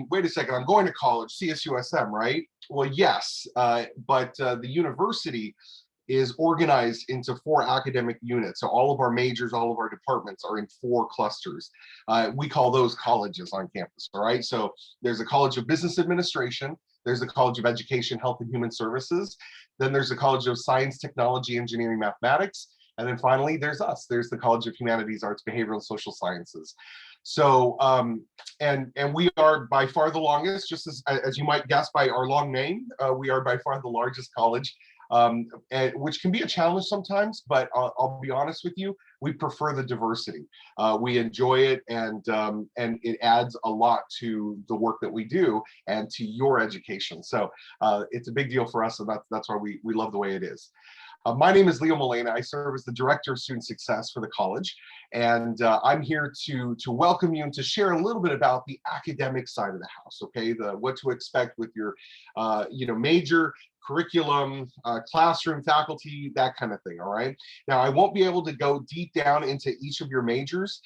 wait a second, I'm going to college, CSUSM, right? Well, yes, but the university is organized into 4 academic units. So all of our majors, all of our departments are in 4 clusters. We call those colleges on campus, all right? So there's a College of Business Administration, there's the College of Education, Health and Human Services, then there's the College of Science, Technology, Engineering, Mathematics, and then finally there's us, there's the College of Humanities, Arts, Behavioral, and Social Sciences. So, and we are by far the longest, just as you might guess by our long name, we are by far the largest college, which can be a challenge sometimes, but I'll be honest with you, we prefer the diversity. We enjoy it, and it adds a lot to the work that we do and to your education. So it's a big deal for us, and that's why we love the way it is. My name is Leo Molina. I serve as the Director of Student Success for the college, and I'm here to welcome you and to share a little bit about the academic side of the house. Okay, what to expect with your major, curriculum, classroom, faculty, that kind of thing. All right. Now, I won't be able to go deep down into each of your majors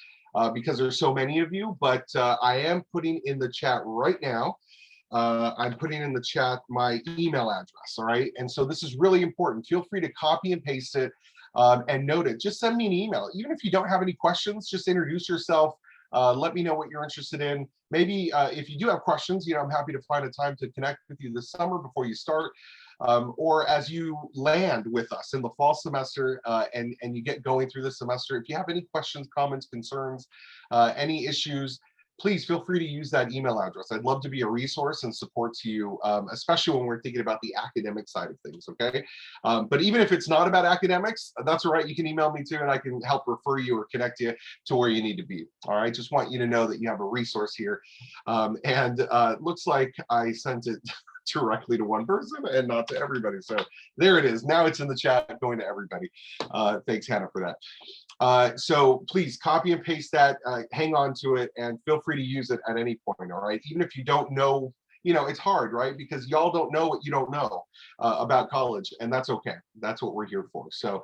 because there's so many of you, but I am putting in the chat right now. I'm putting in the chat my email address, all right? And so this is really important. Feel free to copy and paste it and note it. Just send me an email. Even if you don't have any questions, just introduce yourself. Let me know what you're interested in. Maybe if you do have questions, I'm happy to find a time to connect with you this summer before you start, or as you land with us in the fall semester and you get going through the semester. If you have any questions, comments, concerns, any issues, please feel free to use that email address. I'd love to be a resource and support to you, especially when we're thinking about the academic side of things, okay? But even if it's not about academics, that's all right. You can email me too, and I can help refer you or connect you to where you need to be, all right? Just want you to know that you have a resource here. It looks like I sent it directly to one person and not to everybody. So there it is. Now it's in the chat going to everybody. Thanks, Hannah, for that. So please copy and paste that, hang on to it, and feel free to use it at any point, all right? Even if you don't know, it's hard, right? Because y'all don't know what you don't know about college, and that's okay. That's what we're here for. So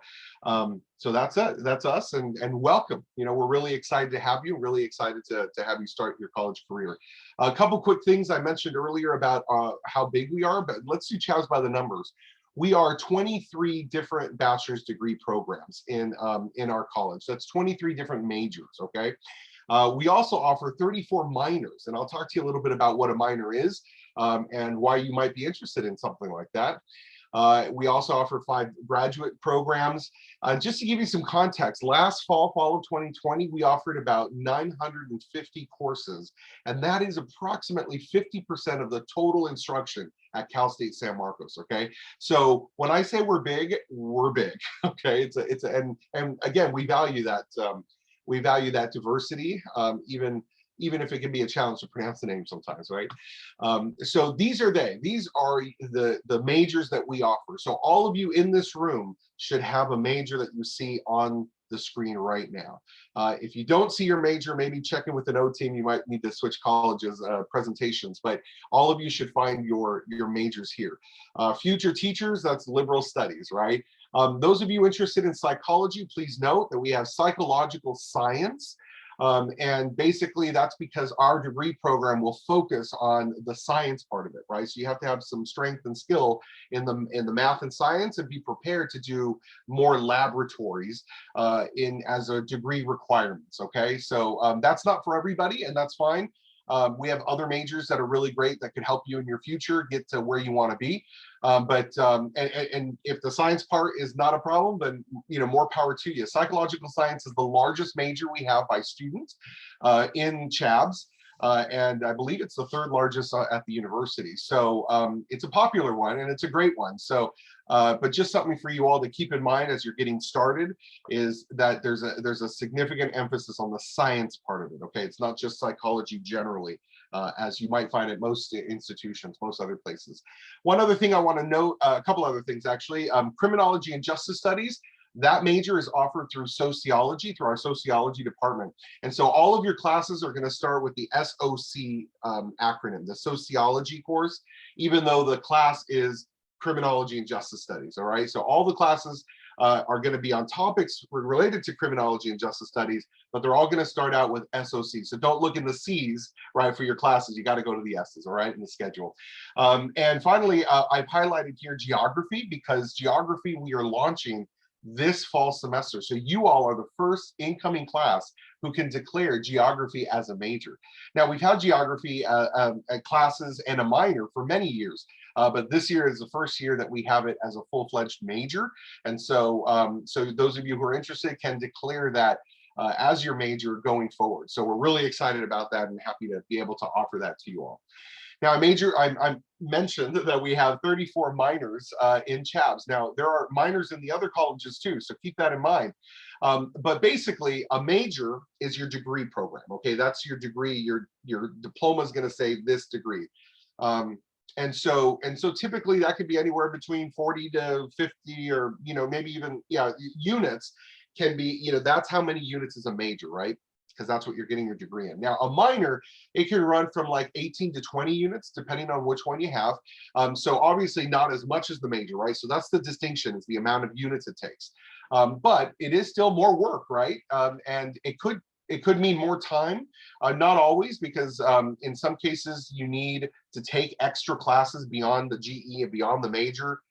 so that's it. That's us, and welcome. We're really excited to have you, really excited to have you start your college career. A couple quick things I mentioned earlier about how big we are, but let's do CHABSS by the numbers. We are 23 different bachelor's degree programs in our college. That's 23 different majors, okay? We also offer 34 minors, and I'll talk to you a little bit about what a minor is and why you might be interested in something like that. We also offer 5 graduate programs. Just to give you some context, last fall of 2020, we offered about 950 courses, and that is approximately 50% of the total instruction at Cal State San Marcos, okay? So when I say we're big, okay? And again, we value that diversity, even if it can be a challenge to pronounce the name sometimes, right? So these are the majors that we offer. So all of you in this room should have a major that you see on the screen right now. If you don't see your major, maybe check in with an O team. You might need to switch colleges, presentations, but all of you should find your majors here. Future teachers, that's liberal studies, right? Those of you interested in psychology, please note that we have psychological science. And basically that's because our degree program will focus on the science part of it, right? So you have to have some strength and skill in the math and science and be prepared to do more laboratories as a degree requirements, okay? So that's not for everybody, and that's fine. We have other majors that are really great that could help you in your future get to where you want to be. And if the science part is not a problem, then more power to you. Psychological science is the largest major we have by students in CHABSS. And I believe it's the 3rd largest at the university. So it's a popular one, and it's a great one. So, but just something for you all to keep in mind as you're getting started is that there's a significant emphasis on the science part of it. Okay, it's not just psychology generally, as you might find at most institutions, most other places. One other thing I want to note, a couple other things actually, criminology and justice studies. That major is offered through sociology, through our sociology department. And so all of your classes are going to start with the SOC acronym, the sociology course, even though the class is criminology and justice studies, all right? So all the classes are going to be on topics related to criminology and justice studies, but they're all going to start out with SOC. So don't look in the C's, right, for your classes. You got to go to the S's, all right, in the schedule. And finally, I've highlighted here geography, because geography we are launching this fall semester. So you all are the first incoming class who can declare geography as a major. Now, we've had geography classes and a minor for many years, but this year is the first year that we have it as a full-fledged major. And so, so those of you who are interested can declare that as your major going forward. So we're really excited about that and happy to be able to offer that to you all. Now, I mentioned that we have 34 minors in CHABSS. Now, there are minors in the other colleges too, so keep that in mind. But basically, a major is your degree program. Okay, that's your degree. Your diploma is going to say this degree. And so typically that could be anywhere between 40 to 50, or maybe even units can be. That's how many units is a major, right? Because that's what you're getting your degree in. Now, a minor, it can run from like 18 to 20 units, depending on which one you have. So obviously not as much as the major, right? So that's the distinction, is the amount of units it takes. But it is still more work, right? And it could mean more time, not always, because in some cases you need to take extra classes beyond the GE and beyond the major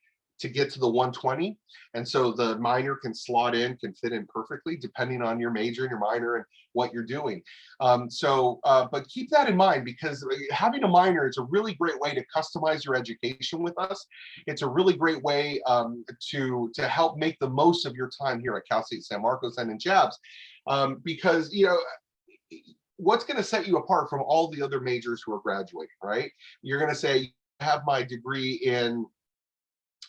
to get to the 120. And so the minor can fit in perfectly, depending on your major and your minor and what you're doing. But keep that in mind, because having a minor is a really great way to customize your education with us. It's a really great way to help make the most of your time here at Cal State San Marcos and in CHABSS, because what's going to set you apart from all the other majors who are graduating, right? You're going to say, I have my degree in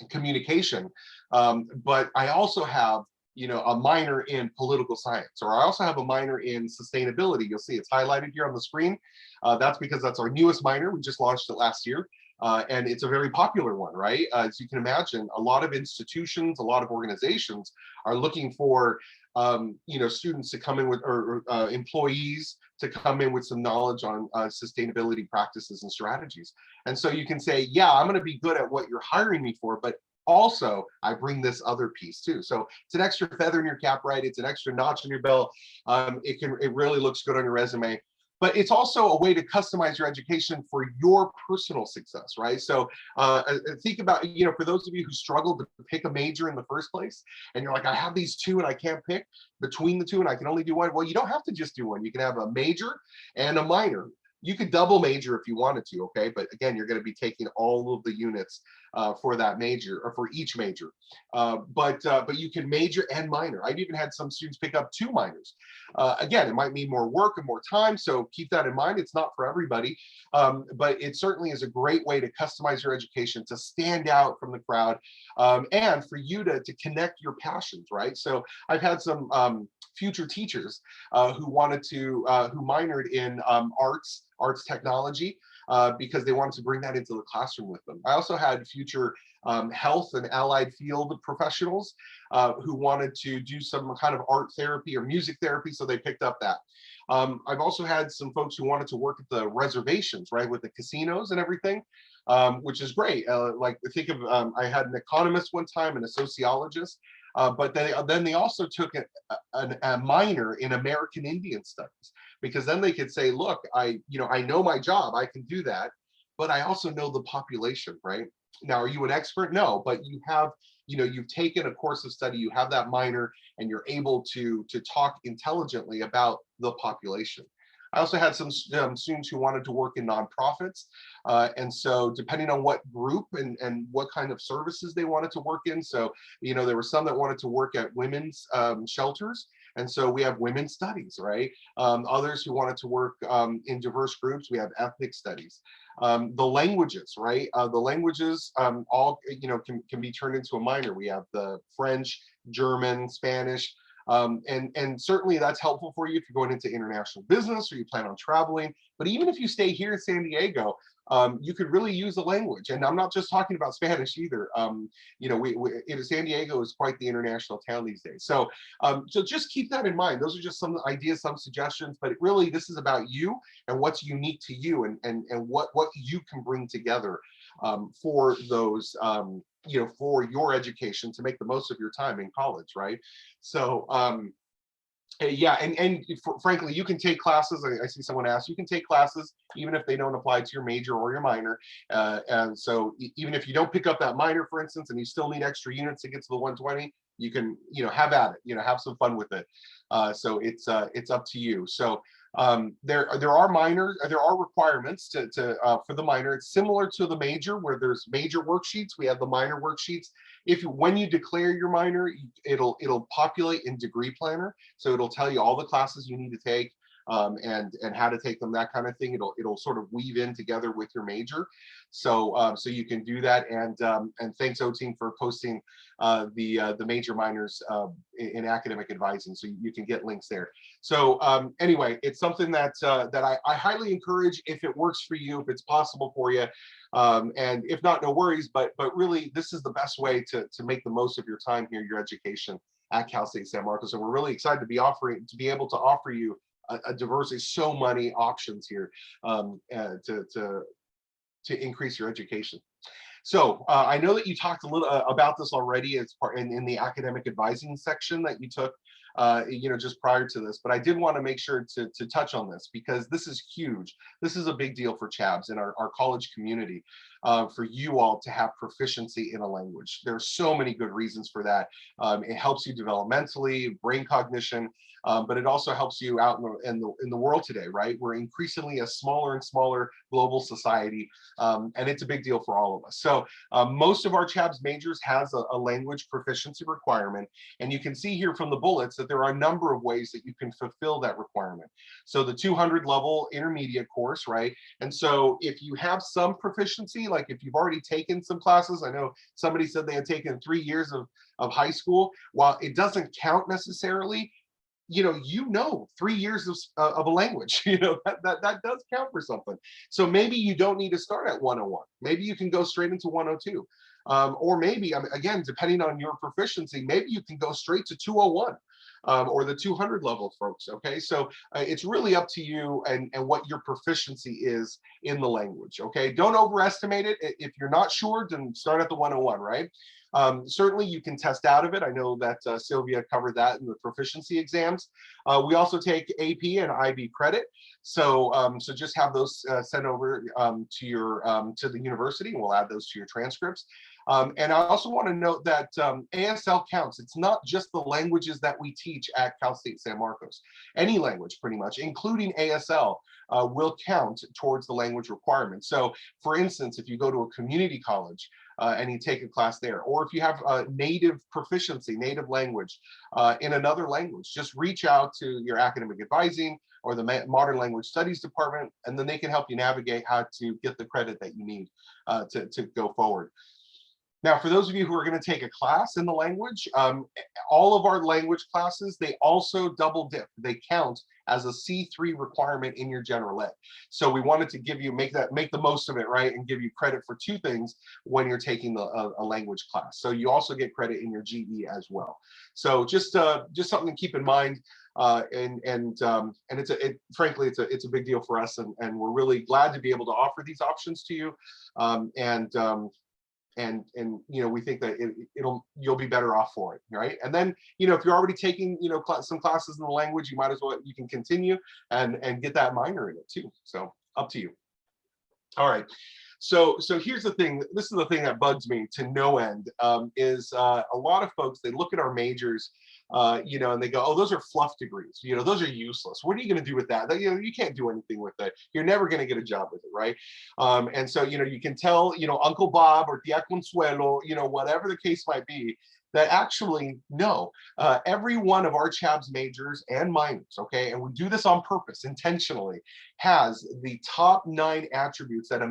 communication, but I also have a minor in political science, or I also have a minor in sustainability. You'll see it's highlighted here on the screen. That's because that's our newest minor. We just launched it last year, and it's a very popular one, right? As you can imagine, a lot of institutions, a lot of organizations are looking for students to come in with, or employees to come in with some knowledge on sustainability practices and strategies. And so you can say, yeah, I'm going to be good at what you're hiring me for, but also I bring this other piece too. So it's an extra feather in your cap, right? It's an extra notch in your belt. It really looks good on your resume. But it's also a way to customize your education for your personal success, right? So think about, for those of you who struggle to pick a major in the first place, and you're like, I have these two and I can't pick between the two and I can only do one. Well, you don't have to just do one. You can have a major and a minor. You could double major if you wanted to, okay? But again, you're going to be taking all of the units for that major, or for each major. But you can major and minor. I've even had some students pick up 2 minors. Again, it might mean more work and more time, so keep that in mind. It's not for everybody, but it certainly is a great way to customize your education, to stand out from the crowd, and for you to connect your passions, right? So I've had some future teachers who minored in arts technology, because they wanted to bring that into the classroom with them. I also had future health and allied field professionals who wanted to do some kind of art therapy or music therapy, so they picked up that. I've also had some folks who wanted to work at the reservations, right, with the casinos and everything, which is great. Like, think of, I had an economist one time and a sociologist, but then they also took a minor in American Indian Studies, because then they could say, look, I know my job, I can do that, but I also know the population, right? Now, are you an expert? No, but you have, you've taken a course of study, you have that minor, and you're able to talk intelligently about the population. I also had some students who wanted to work in nonprofits. And so depending on what group and what kind of services they wanted to work in. So, there were some that wanted to work at women's shelters. And so we have women's studies, right? Others who wanted to work in diverse groups, we have ethnic studies. The languages, right? The languages all, can be turned into a minor. We have the French, German, Spanish, and certainly that's helpful for you if you're going into international business or you plan on traveling. But even if you stay here in San Diego, you could really use the language. And I'm not just talking about Spanish either. You know, San Diego is quite the international town these days. So, so just keep that in mind. Those are just some ideas, some suggestions, but really this is about you and what's unique to you, and what you can bring together for those, you know, for your education to make the most of your time in college, right? So, yeah, frankly, you can take classes. I see someone ask, you can take classes even if they don't apply to your major or your minor. And so even if you don't pick up that minor, for instance, and you still need extra units to get to the 120, you can, you know, have at it, you know, have some fun with it. So it's up to you. So there are requirements for the minor. It's similar to the major, where there's major worksheets. We have the minor worksheets. When you declare your minor, it'll populate in Degree Planner, so it'll tell you all the classes you need to take, and how to take them, that kind of thing. It'll sort of weave in together with your major, so so you can do that. And thanks, O team, for posting the major minors in academic advising, so you can get links there. So anyway, it's something that I highly encourage if it works for you, if it's possible for you. And if not, no worries, but really this is the best way to make the most of your time here, your education at Cal State San Marcos. And we're really excited to be able to offer you a diversity, so many options here to increase your education. So I know that you talked a little about this already as part in the academic advising section that you took, you know, just prior to this, but I did want to make sure to touch on this, because this is huge. This is a big deal for CHABSS and our college community, for you all to have proficiency in a language. There's so many good reasons for that. It helps you developmentally, brain cognition, but it also helps you out in the world today, right? We're increasingly a smaller and smaller global society, and it's a big deal for all of us. So most of our CHABSS majors has a language proficiency requirement, and you can see here from the bullets that there are a number of ways that you can fulfill that requirement. So the 200 level intermediate course, right? And so if you have some proficiency, like if you've already taken some classes, I know somebody said they had taken 3 years of high school. While it doesn't count necessarily, you know 3 years of a language, that does count for something. So maybe you don't need to start at 101. Maybe you can go straight into 102. Or maybe, again, depending on your proficiency, maybe you can go straight to 201. Or the 200 level, folks. Okay, so it's really up to you and what your proficiency is in the language. Okay, don't overestimate it. If you're not sure, then start at the 101, right? Certainly you can test out of it. I know that Sylvia covered that in the proficiency exams. We also take AP and IB credit. So so just have those sent over to the university, and we'll add those to your transcripts. And I also want to note that ASL counts. It's not just the languages that we teach at Cal State San Marcos. Any language, pretty much, including ASL, will count towards the language requirement. So for instance, if you go to a community college and you take a class there, or if you have native proficiency, native language in another language, just reach out to your academic advising or the Modern Language Studies department, and then they can help you navigate how to get the credit that you need to go forward. Now, for those of you who are going to take a class in the language, all of our language classes, they also double dip. They count as a C3 requirement in your general ed. So we wanted to make the most of it, right, and give you credit for 2 things when you're taking a language class. So you also get credit in your GE as well. So just something to keep in mind. And frankly, it's a big deal for us, and we're really glad to be able to offer these options to you. And we think that you'll be better off for it, right? And then if you're already taking some classes in the language, you can continue and get that minor in it too. So up to you. All right. So here's the thing. This is the thing that bugs me to no end. Is a lot of folks, they look at our majors, and they go, oh, those are fluff degrees. Those are useless. What are you going to do with that? You can't do anything with it. You're never going to get a job with it, right? And so you can tell Uncle Bob or Tia Consuelo, whatever the case might be, that actually, no, every one of our CHABSS majors and minors, okay, and we do this on purpose, intentionally, has the top 9 attributes that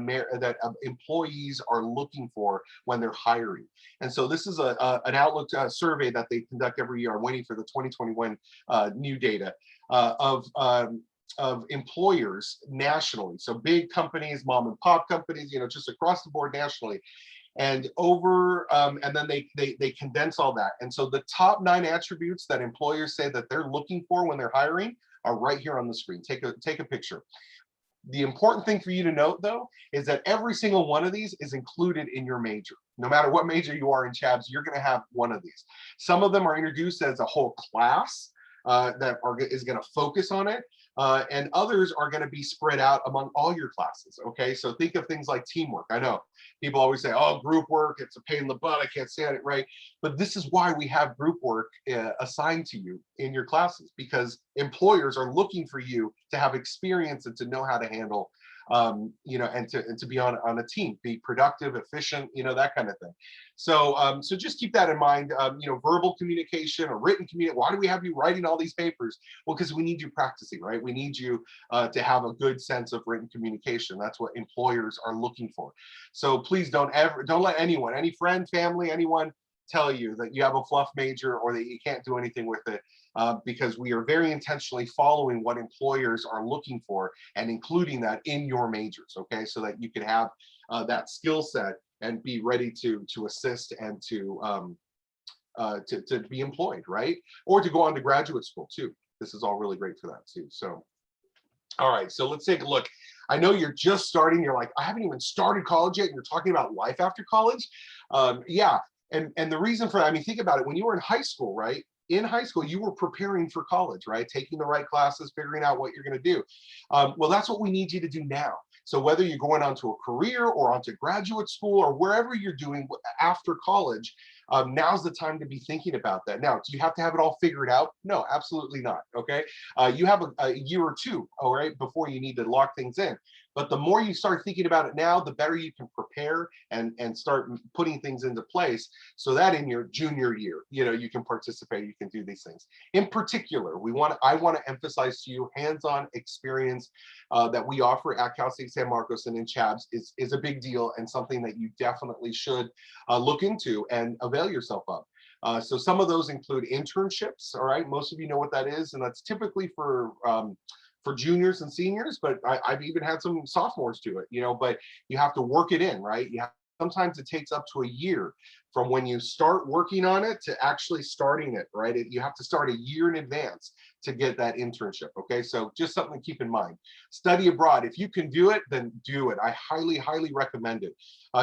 employees are looking for when they're hiring. And so this is an Outlook survey that they conduct every year. I'm waiting for the 2021 new data of of employers nationally. So big companies, mom and pop companies, just across the board nationally. And and then they condense all that. And so the top 9 attributes that employers say that they're looking for when they're hiring are right here on the screen. Take a picture. The important thing for you to note, though, is that every single one of these is included in your major. No matter what major you are in CHABSS, you're going to have one of these. Some of them are introduced as a whole class is going to focus on it. And others are going to be spread out among all your classes. Okay, so think of things like teamwork. I know people always say, oh, group work, it's a pain in the butt, I can't stand it, right? But this is why we have group work assigned to you in your classes, because employers are looking for you to have experience and to know how to handle and to be on a team, be productive, efficient, that kind of thing. So just keep that in mind. Verbal communication or written communication. Why do we have you writing all these papers? Well, because we need you practicing, right? We need you to have a good sense of written communication. That's what employers are looking for. So please don't let anyone, any friend, family, anyone tell you that you have a fluff major or that you can't do anything with it. Because we are very intentionally following what employers are looking for and including that in your majors, okay? So that you can have that skill set and be ready to assist and to be employed, right? Or to go on to graduate school too. This is all really great for that too. So, all right, so let's take a look. I know you're just starting. You're like, I haven't even started college yet. And you're talking about life after college. Yeah, and the reason for that, I mean, think about it. When you were in high school, right? In high school, you were preparing for college, right? Taking the right classes, figuring out what you're going to do. Well, that's what we need you to do now. So whether you're going on to a career or onto graduate school or wherever you're doing after college, now's the time to be thinking about that. Now, do you have to have it all figured out? No, absolutely not. Okay. You have a year or two, all right, before you need to lock things in. But the more you start thinking about it now, the better you can prepare and start putting things into place so that in your junior year, you can participate, you can do these things. In particular, I want to emphasize to you hands-on experience that we offer at Cal State San Marcos and in CHABSS is a big deal and something that you definitely should look into and avail yourself of. So some of those include internships, all right? Most of you know what that is, and that's typically for juniors and seniors, but I've even had some sophomores do it, but you have to work it in, right? Sometimes it takes up to a year from when you start working on it to actually starting it, right? You have to start a year in advance to get that internship, okay? So just something to keep in mind. Study abroad, if you can do it, then do it. I highly, highly recommend it.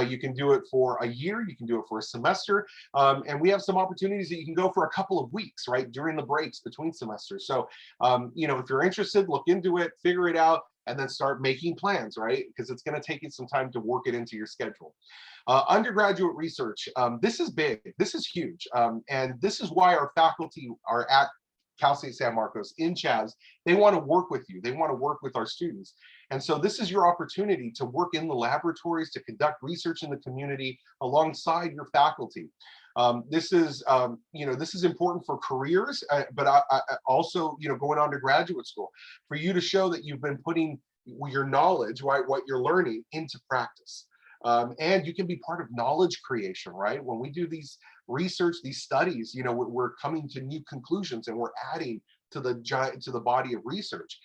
You can do it for a year, you can do it for a semester, and we have some opportunities that you can go for a couple of weeks, right? During the breaks between semesters. So, if you're interested, look into it, figure it out, and then start making plans, right? Because it's going to take you some time to work it into your schedule. Undergraduate research, this is big, this is huge, and this is why our faculty are at Cal State San Marcos in CHABSS. They want to work with you, they want to work with our students. And so this is your opportunity to work in the laboratories, to conduct research in the community alongside your faculty. This is important for careers, but I also, going on to graduate school, for you to show that you've been putting your knowledge, right, what you're learning into practice. And you can be part of knowledge creation, right? When we do these research, these studies, we're coming to new conclusions and we're adding to the body of research.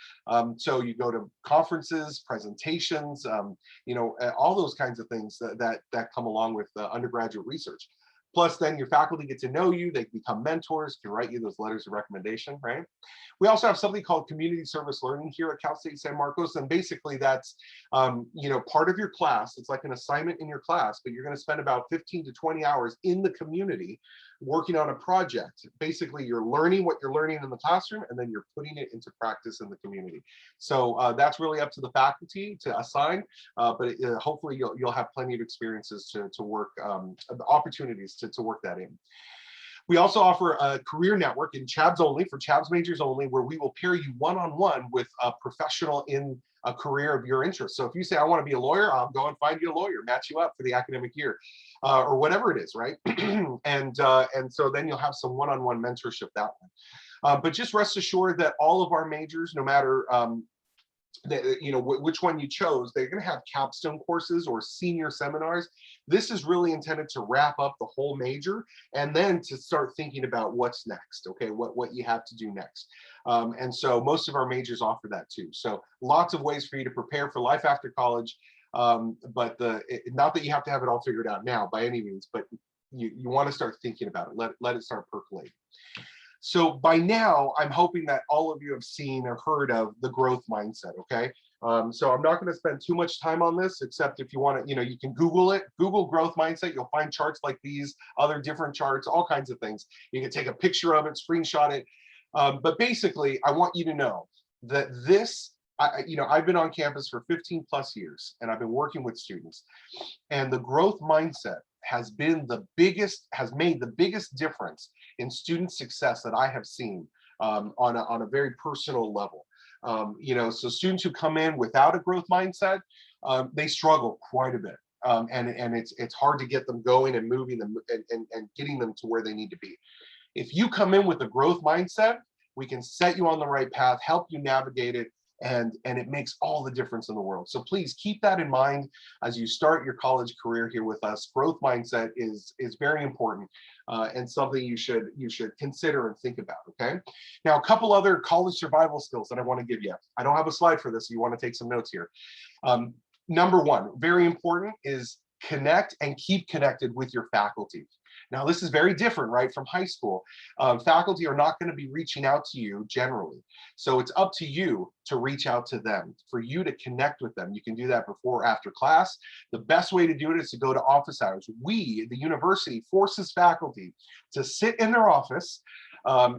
So you go to conferences, presentations, all those kinds of things that come along with undergraduate research. Plus, then your faculty get to know you, they become mentors, can write you those letters of recommendation, right? We also have something called community service learning here at Cal State San Marcos, and basically that's, part of your class. It's like an assignment in your class, but you're going to spend about 15 to 20 hours in the community working on a project. Basically, you're learning what you're learning in the classroom, and then you're putting it into practice in the community. So that's really up to the faculty to assign, but hopefully you'll have plenty of experiences to work, opportunities to work that in. We also offer a career network in CHABSS only, for CHABSS majors only, where we will pair you one-on-one with a professional in a career of your interest. So if you say, I want to be a lawyer, I'll go and find you a lawyer, match you up for the academic year, or whatever it is, right? and so then you'll have some one-on-one mentorship that way. But just rest assured that all of our majors, no matter which one you chose, they're going to have capstone courses or senior seminars. This is really intended to wrap up the whole major and then to start thinking about what's next, okay, what you have to do next. And so most of our majors offer that too. So lots of ways for you to prepare for life after college. But not that you have to have it all figured out now by any means, but you want to start thinking about it. Let it start percolating. So by now, I'm hoping that all of you have seen or heard of the growth mindset, okay? So I'm not going to spend too much time on this, except if you want to, you can Google it, Google growth mindset. You'll find charts like these, other different charts, all kinds of things. You can take a picture of it, screenshot it. But basically, I want you to know that I've been on campus for 15 plus years, and I've been working with students, and the growth mindset has made the biggest difference in student success that I have seen on a very personal level. So students who come in without a growth mindset, they struggle quite a bit. And it's hard to get them going and moving them and getting them to where they need to be. If you come in with a growth mindset, we can set you on the right path, help you navigate it, and it makes all the difference in the world. So please keep that in mind as you start your college career here with us. Growth mindset is very important and something you should consider and think about, okay? Now, a couple other college survival skills that I want to give you. I don't have a slide for this, so you want to take some notes here. Number one, very important, is connect and keep connected with your faculty. Now, this is very different, right, from high school. Faculty are not going to be reaching out to you generally. So it's up to you to reach out to them, for you to connect with them. You can do that before or after class. The best way to do it is to go to office hours. The university, forces faculty to sit in their office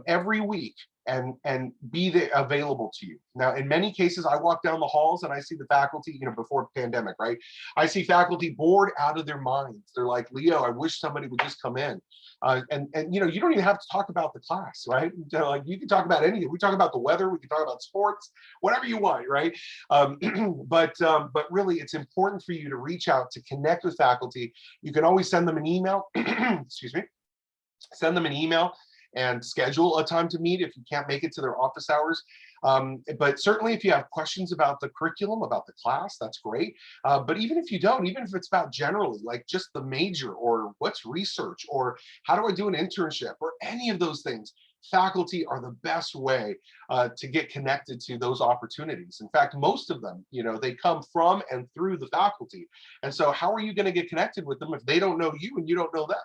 every week and be available to you. Now, in many cases, I walk down the halls and I see the faculty, before pandemic, right? I see faculty bored out of their minds. They're like, Leo, I wish somebody would just come in. And you don't even have to talk about the class, right? Like, you can talk about anything. We talk about the weather, we can talk about sports, whatever you want, right? But really, it's important for you to reach out, to connect with faculty. You can always send them an email, excuse me, send them an email and schedule a time to meet if you can't make it to their office hours. But certainly if you have questions about the curriculum, about the class, that's great. But even if you don't, even if it's about generally, like just the major, or what's research, or how do I do an internship, or any of those things, faculty are the best way to get connected to those opportunities. In fact, most of them, they come from and through the faculty. And so how are you going to get connected with them if they don't know you and you don't know them?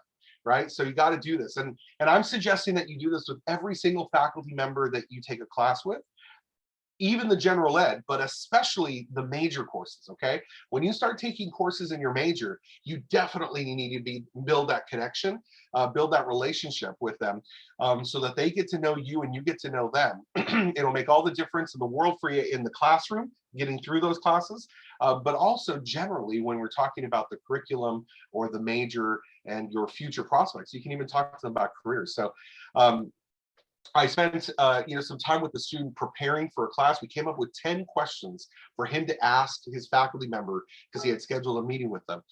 Right? So you got to do this. And I'm suggesting that you do this with every single faculty member that you take a class with, even the general ed, but especially the major courses, okay? When you start taking courses in your major, you definitely need to build that connection, build that relationship with them, so that they get to know you and you get to know them. It'll make all the difference in the world for you in the classroom, getting through those classes, but also generally when we're talking about the curriculum or the major and your future prospects. You can even talk to them about careers. So I spent some time with the student preparing for a class. We came up with 10 questions for him to ask his faculty member because he had scheduled a meeting with them.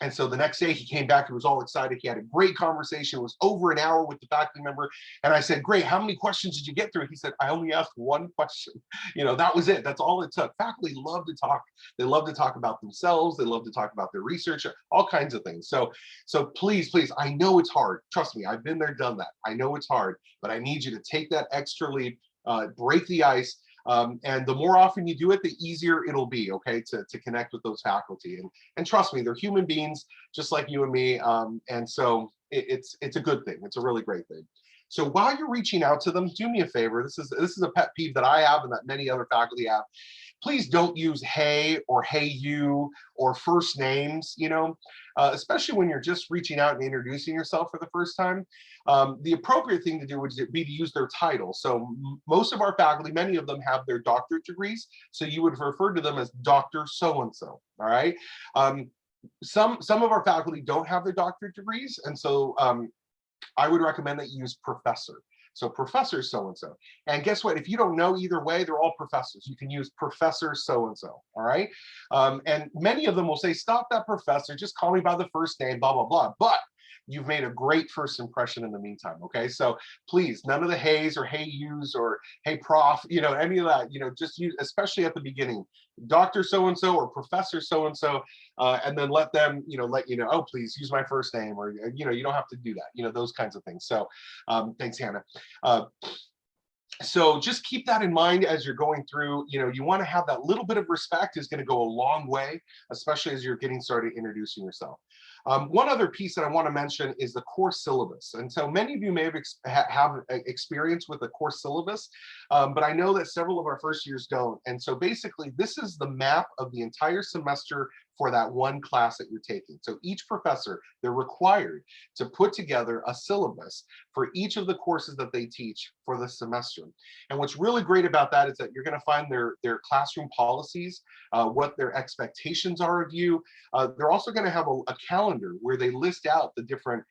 And so the next day he came back, he was all excited. He had a great conversation. It was over an hour with the faculty member. And I said, great, how many questions did you get through? He said, I only asked one question. That was it. That's all it took. Faculty love to talk. They love to talk about themselves. They love to talk about their research, all kinds of things. So please, I know it's hard. Trust me, I've been there, done that. I know it's hard, but I need you to take that extra leap, break the ice. And the more often you do it, the easier it'll be, okay, to connect with those faculty. And trust me, they're human beings just like you and me. And so it's a good thing. It's a really great thing. So while you're reaching out to them, do me a favor. This is a pet peeve that I have and that many other faculty have. Please don't use hey or hey you or first names, especially when you're just reaching out and introducing yourself for the first time. The appropriate thing to do would be to use their title. So most of our faculty, many of them have their doctorate degrees. So you would refer to them as Dr. So-and-so, all right? Some of our faculty don't have their doctorate degrees. And so I would recommend that you use professor. So Professor so-and-so. And guess what? If you don't know either way, they're all professors. You can use Professor so-and-so, all right? And many of them will say, stop that professor, just call me by the first name, blah, blah, blah. But you've made a great first impression in the meantime, okay? So please, none of the heys or hey yous or hey prof, any of that, just use, especially at the beginning, Dr. So-and-so or Professor so-and-so, and then let them, let you know, oh, please use my first name, or, you don't have to do that, those kinds of things. So thanks, Hannah. So just keep that in mind as you're going through. You want to have that little bit of respect is going to go a long way, especially as you're getting started introducing yourself. One other piece that I want to mention is the course syllabus. And so many of you may have experience with the course syllabus, but I know that several of our first years don't. And so basically, this is the map of the entire semester for that one class that you're taking. So each professor, they're required to put together a syllabus for each of the courses that they teach for the semester. And what's really great about that is that you're going to find their classroom policies, what their expectations are of you. They're also going to have a calendar where they list out the different,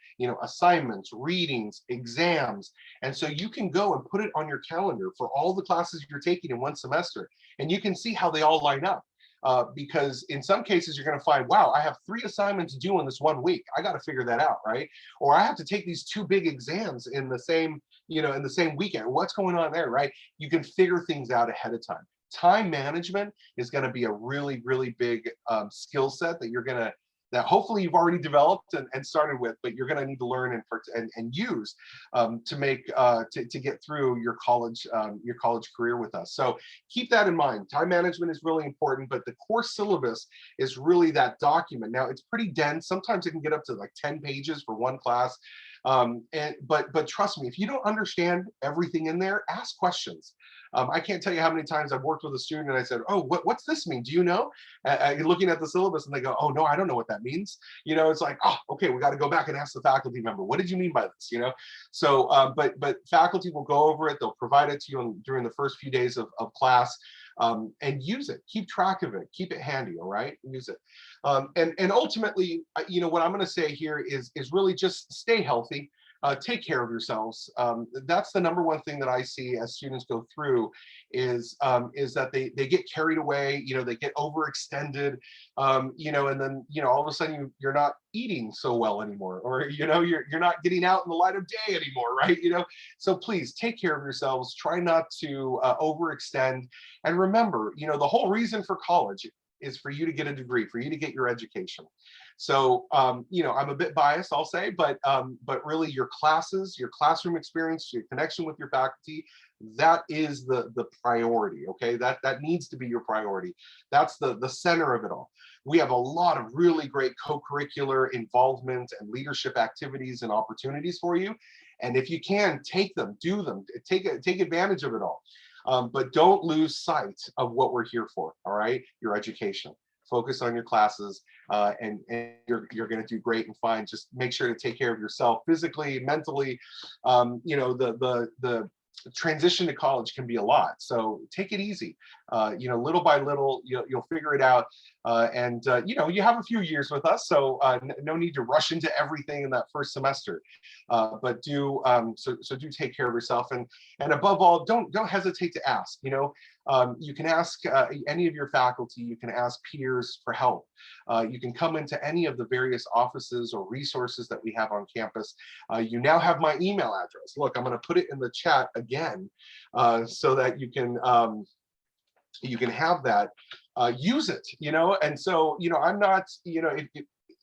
assignments, readings, exams. And so you can go and put it on your calendar for all the classes you're taking in one semester, and you can see how they all line up. Because in some cases you're going to find, wow, I have 3 assignments due in this one week. I got to figure that out, right? Or I have to take these 2 big exams in the same, in the same weekend. What's going on there, right? You can figure things out ahead of time. Time management is going to be a really, really big skill set that hopefully you've already developed and started with, but you're going to need to learn and use to get through your college career with us. So keep that in mind. Time management is really important, but the course syllabus is really that document. Now it's pretty dense. Sometimes it can get up to like 10 pages for one class. But trust me, if you don't understand everything in there, ask questions. I can't tell you how many times I've worked with a student and I said, "Oh, what's this mean? Do you know?" Looking at the syllabus, and they go, "Oh no, I don't know what that means." It's like, "Oh, okay, we got to go back and ask the faculty member, what did you mean by this?" So, but faculty will go over it. They'll provide it to you during the first few days of class, and use it. Keep track of it. Keep it handy. All right, use it. And ultimately, what I'm going to say here is really just stay healthy. Take care of yourselves. That's the number one thing that I see as students go through is that they get carried away, they get overextended, and then, all of a sudden you're not eating so well anymore, or, you're not getting out in the light of day anymore, right? So please take care of yourselves. Try not to overextend. And remember, the whole reason for college is for you to get a degree, for you to get your education. So, I'm a bit biased, I'll say, but really your classes, your classroom experience, your connection with your faculty, that is the priority, okay? That needs to be your priority. That's the center of it all. We have a lot of really great co-curricular involvement and leadership activities and opportunities for you. And if you can, take them, do them, take advantage of it all. But don't lose sight of what we're here for, all right? Your education. Focus on your classes, and you're going to do great and fine. Just make sure to take care of yourself physically, mentally. The transition to college can be a lot, so take it easy. Little by little, you'll figure it out. And you have a few years with us, so no need to rush into everything in that first semester. But do do take care of yourself, and above all, don't hesitate to ask. You can ask any of your faculty. You can ask peers for help. You can come into any of the various offices or resources that we have on campus. You now have my email address. Look, I'm going to put it in the chat again, so that you can have that. Use it, and so, I'm not,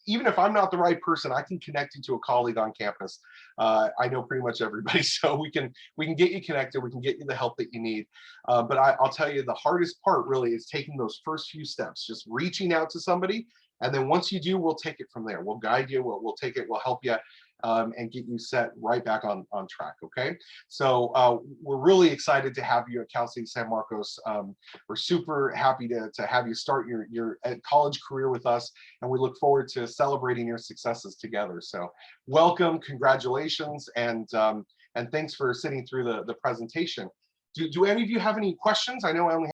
even if I'm not the right person, I can connect you to a colleague on campus. I know pretty much everybody, so we can get you connected. We can get you the help that you need. But I'll tell you, the hardest part really is taking those first few steps, just reaching out to somebody. And then once you do, we'll take it from there. We'll guide you. We'll take it. We'll help you. And get you set right back on track, okay? So we're really excited to have you at Cal State San Marcos. We're super happy to have you start your college career with us, and we look forward to celebrating your successes together. So welcome, congratulations, and thanks for sitting through the presentation. Do any of you have any questions? I know I only